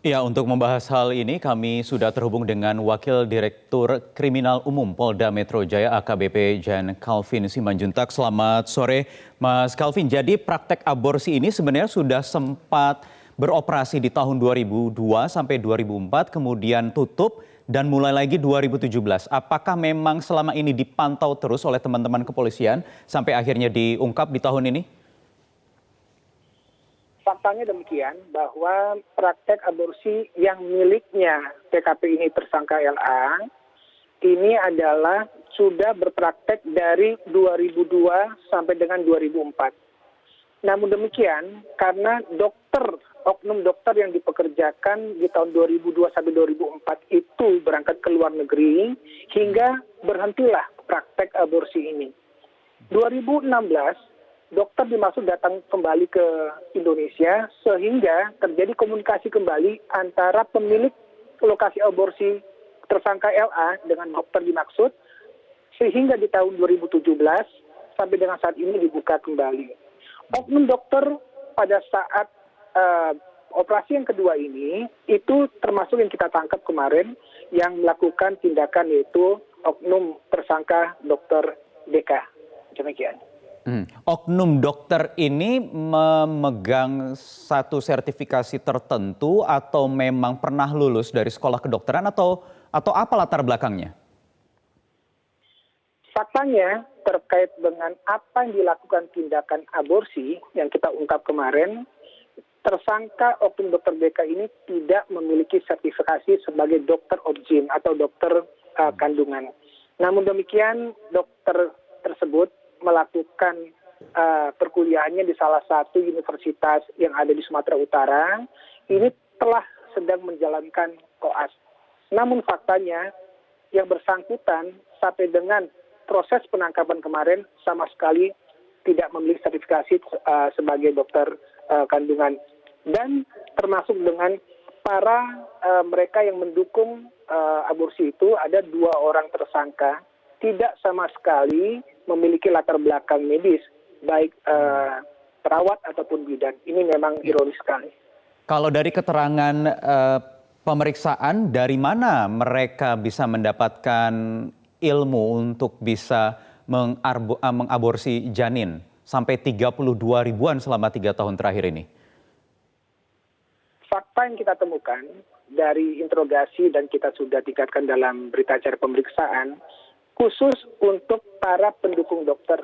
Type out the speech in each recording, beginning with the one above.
Ya, untuk membahas hal ini kami sudah terhubung dengan Wakil Direktur Kriminal Umum Polda Metro Jaya AKBP Jan Calvin Simanjuntak. Selamat sore Mas Calvin. Jadi praktek aborsi ini sebenarnya sudah sempat beroperasi di tahun 2002 sampai 2004, kemudian tutup dan mulai lagi 2017. Apakah memang selama ini dipantau terus oleh teman-teman kepolisian sampai akhirnya diungkap di tahun ini? Faktanya demikian bahwa praktek aborsi yang miliknya TKP ini tersangka LA ini adalah sudah berpraktek dari 2002 sampai dengan 2004. Namun demikian, karena oknum dokter yang dipekerjakan di tahun 2002 sampai 2004 itu berangkat ke luar negeri, hingga berhentilah praktek aborsi ini. 2016, dokter dimaksud datang kembali ke Indonesia sehingga terjadi komunikasi kembali antara pemilik lokasi aborsi tersangka LA dengan dokter dimaksud, sehingga di tahun 2017 sampai dengan saat ini dibuka kembali. Oknum dokter pada saat operasi yang kedua ini itu termasuk yang kita tangkap kemarin yang melakukan tindakan, yaitu oknum tersangka dokter DK. Demikian. Oknum dokter ini memegang satu sertifikasi tertentu atau memang pernah lulus dari sekolah kedokteran atau apa latar belakangnya? Faktanya terkait dengan apa yang dilakukan tindakan aborsi yang kita ungkap kemarin, tersangka oknum dokter DK ini tidak memiliki sertifikasi sebagai dokter obgyn atau dokter kandungan. Namun demikian, dokter tersebut melakukan perkuliahannya di salah satu universitas yang ada di Sumatera Utara. Ini telah sedang menjalankan koas. Namun faktanya yang bersangkutan sampai dengan proses penangkapan kemarin sama sekali tidak memiliki sertifikasi sebagai dokter kandungan. Dan termasuk dengan para mereka yang mendukung aborsi itu ada 2 orang tersangka tidak sama sekali memiliki latar belakang medis, baik perawat ataupun bidan. Ini memang ironis sekali. Kalau dari keterangan pemeriksaan, dari mana mereka bisa mendapatkan ilmu untuk bisa mengaborsi janin sampai 32 ribuan selama 3 tahun terakhir ini? Fakta yang kita temukan dari interogasi dan kita sudah tingkatkan dalam berita acara pemeriksaan, khusus untuk para pendukung dokter,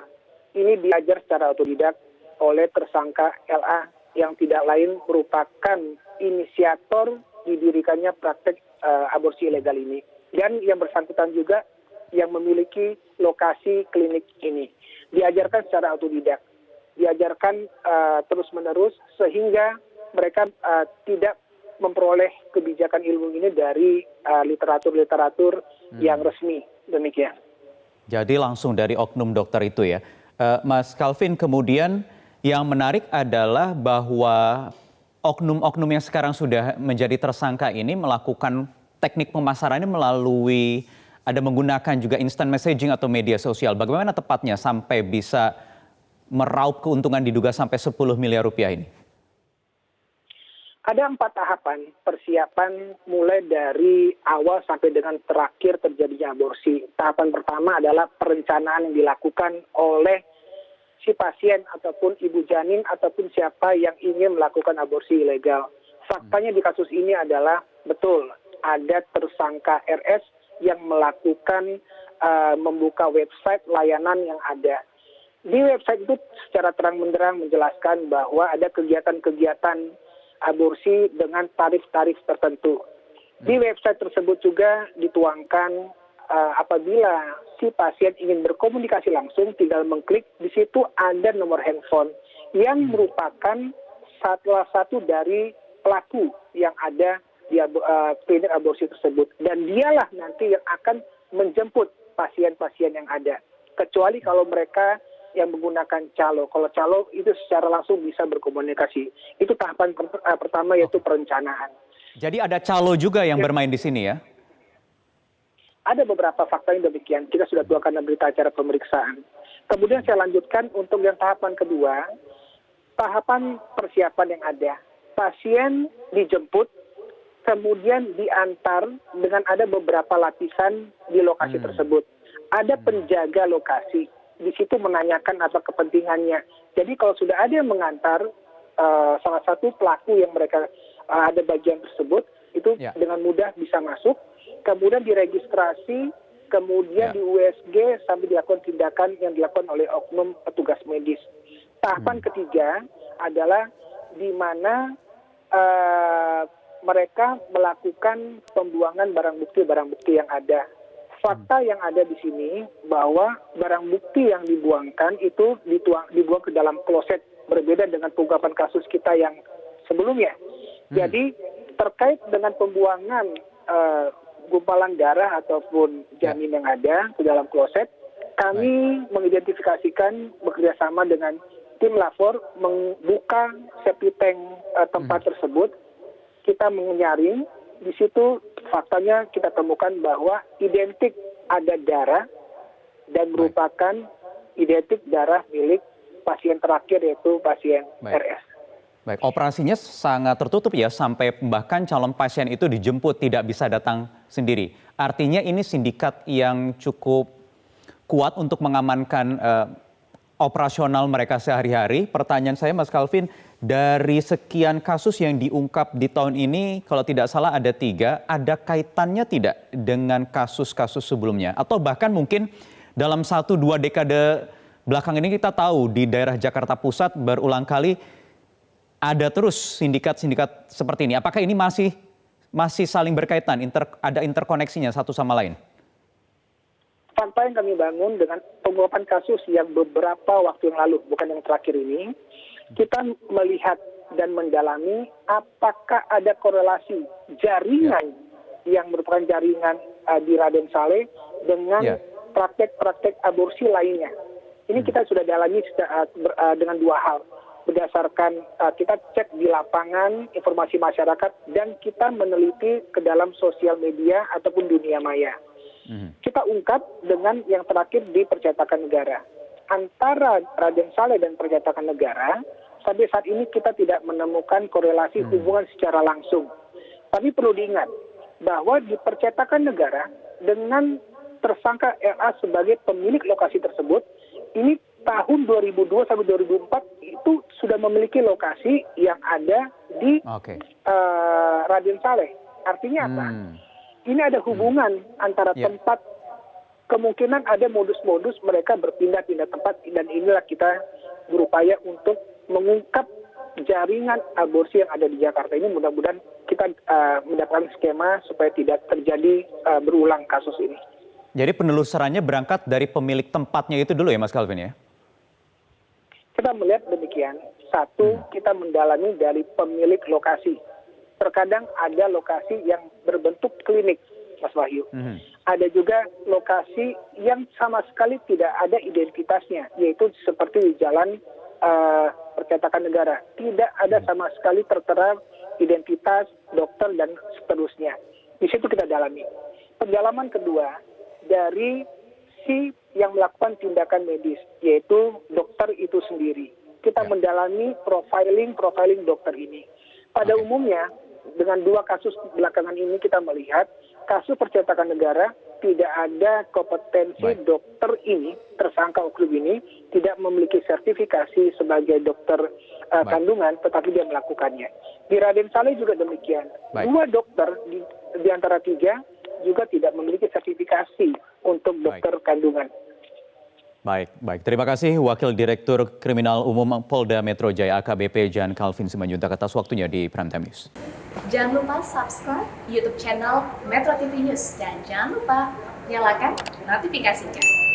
ini diajar secara otodidak oleh tersangka LA yang tidak lain merupakan inisiator didirikannya praktek aborsi ilegal ini. Dan yang bersangkutan juga yang memiliki lokasi klinik ini. Diajarkan secara otodidak, diajarkan terus-menerus sehingga mereka tidak memperoleh kebijakan ilmu ini dari literatur-literatur yang resmi. Demikian. Jadi langsung dari oknum dokter itu ya. Mas Calvin, kemudian yang menarik adalah bahwa oknum-oknum yang sekarang sudah menjadi tersangka ini melakukan teknik pemasarannya melalui ada menggunakan juga instant messaging atau media sosial. Bagaimana tepatnya sampai bisa meraup keuntungan diduga sampai 10 miliar rupiah ini? Ada 4 tahapan persiapan mulai dari awal sampai dengan terakhir terjadinya aborsi. Tahapan pertama adalah perencanaan yang dilakukan oleh si pasien ataupun ibu janin ataupun siapa yang ingin melakukan aborsi ilegal. Faktanya di kasus ini adalah betul ada tersangka RS yang melakukan membuka website layanan yang ada. Di website itu secara terang-benderang menjelaskan bahwa ada kegiatan-kegiatan aborsi dengan tarif-tarif tertentu. Di website tersebut juga dituangkan apabila si pasien ingin berkomunikasi langsung, tinggal mengklik, di situ ada nomor handphone yang merupakan salah satu dari pelaku yang ada di klinik aborsi tersebut. Dan dialah nanti yang akan menjemput pasien-pasien yang ada. Kecuali kalau mereka yang menggunakan calo. Kalau calo itu secara langsung bisa berkomunikasi. Itu tahapan pertama, yaitu perencanaan. Jadi ada calo juga yang bermain di sini ya? Ada beberapa fakta yang demikian. Kita sudah tuangkan dalam berita acara pemeriksaan. Kemudian saya lanjutkan untuk yang tahapan kedua, tahapan persiapan yang ada. Pasien dijemput kemudian diantar dengan ada beberapa lapisan di lokasi tersebut. Ada penjaga lokasi, di situ menanyakan apa kepentingannya. Jadi kalau sudah ada yang mengantar salah satu pelaku yang mereka ada bagian tersebut, itu dengan mudah bisa masuk, kemudian diregistrasi, kemudian di USG sampai dilakukan tindakan yang dilakukan oleh oknum petugas medis. Tahapan ketiga adalah di mana mereka melakukan pembuangan barang bukti yang ada. Fakta yang ada di sini bahwa barang bukti yang dibuangkan itu dibuang ke dalam kloset, berbeda dengan pengungkapan kasus kita yang sebelumnya. Jadi terkait dengan pembuangan gumpalan darah ataupun janin yang ada ke dalam kloset, kami mengidentifikasikan bekerjasama dengan tim lapor membuka septic tank tempat tersebut. Kita menyaring, di situ faktanya kita temukan bahwa identik ada darah dan merupakan identik darah milik pasien terakhir yaitu pasien RS. Baik, operasinya sangat tertutup ya, sampai bahkan calon pasien itu dijemput, tidak bisa datang sendiri. Artinya ini sindikat yang cukup kuat untuk mengamankan operasional mereka sehari-hari. Pertanyaan saya Mas Calvin, dari sekian kasus yang diungkap di tahun ini, kalau tidak salah ada 3, ada kaitannya tidak dengan kasus-kasus sebelumnya? Atau bahkan mungkin dalam 1-2 dekade belakang ini kita tahu di daerah Jakarta Pusat berulang kali ada terus sindikat-sindikat seperti ini. Apakah ini masih saling berkaitan, ada interkoneksinya satu sama lain? Fakta yang kami bangun dengan pengungkapan kasus yang beberapa waktu yang lalu, bukan yang terakhir ini, kita melihat dan mendalami apakah ada korelasi jaringan yang merupakan jaringan di Raden Saleh dengan praktek-praktek aborsi lainnya. Ini kita sudah dalami dengan 2 hal. Berdasarkan kita cek di lapangan informasi masyarakat dan kita meneliti ke dalam sosial media ataupun dunia maya. Kita ungkap dengan yang terakhir di Percetakan Negara. Antara Raden Saleh dan Percetakan Negara, sampai saat ini kita tidak menemukan korelasi hubungan secara langsung. Tapi perlu diingat bahwa di Percetakan Negara dengan tersangka RA sebagai pemilik lokasi tersebut, ini tahun 2002 sampai 2004 itu sudah memiliki lokasi yang ada di Raden Saleh. Artinya apa? Ini ada hubungan antara tempat, kemungkinan ada modus-modus mereka berpindah-pindah tempat, dan inilah kita berupaya untuk mengungkap jaringan aborsi yang ada di Jakarta ini. Mudah-mudahan kita mendapatkan skema supaya tidak terjadi berulang kasus ini. Jadi penelusurannya berangkat dari pemilik tempatnya itu dulu ya Mas Calvin ya? Kita melihat demikian. Satu, kita mendalami dari pemilik lokasi. Terkadang ada lokasi yang berbentuk klinik, Mas Wahyu. Ada juga lokasi yang sama sekali tidak ada identitasnya, yaitu seperti di Jalan Percetakan Negara. Tidak ada sama sekali tertera identitas dokter dan seterusnya. Di situ kita dalami. Pendalaman kedua, dari si yang melakukan tindakan medis, yaitu dokter itu sendiri. Kita mendalami profiling dokter ini. Pada umumnya, dengan 2 kasus belakangan ini kita melihat kasus Percetakan Negara tidak ada kompetensi dokter ini, tersangka oknum ini tidak memiliki sertifikasi sebagai dokter kandungan, tetapi dia melakukannya. Di Raden Saleh juga demikian. 2 dokter di antara 3 juga tidak memiliki sertifikasi untuk dokter kandungan. Baik. Terima kasih Wakil Direktur Kriminal Umum Polda Metro Jaya AKBP Jan Calvin Simanjuntak atas waktunya di Prime Time News. Jangan lupa subscribe YouTube channel Metro TV News dan jangan lupa nyalakan notifikasinya.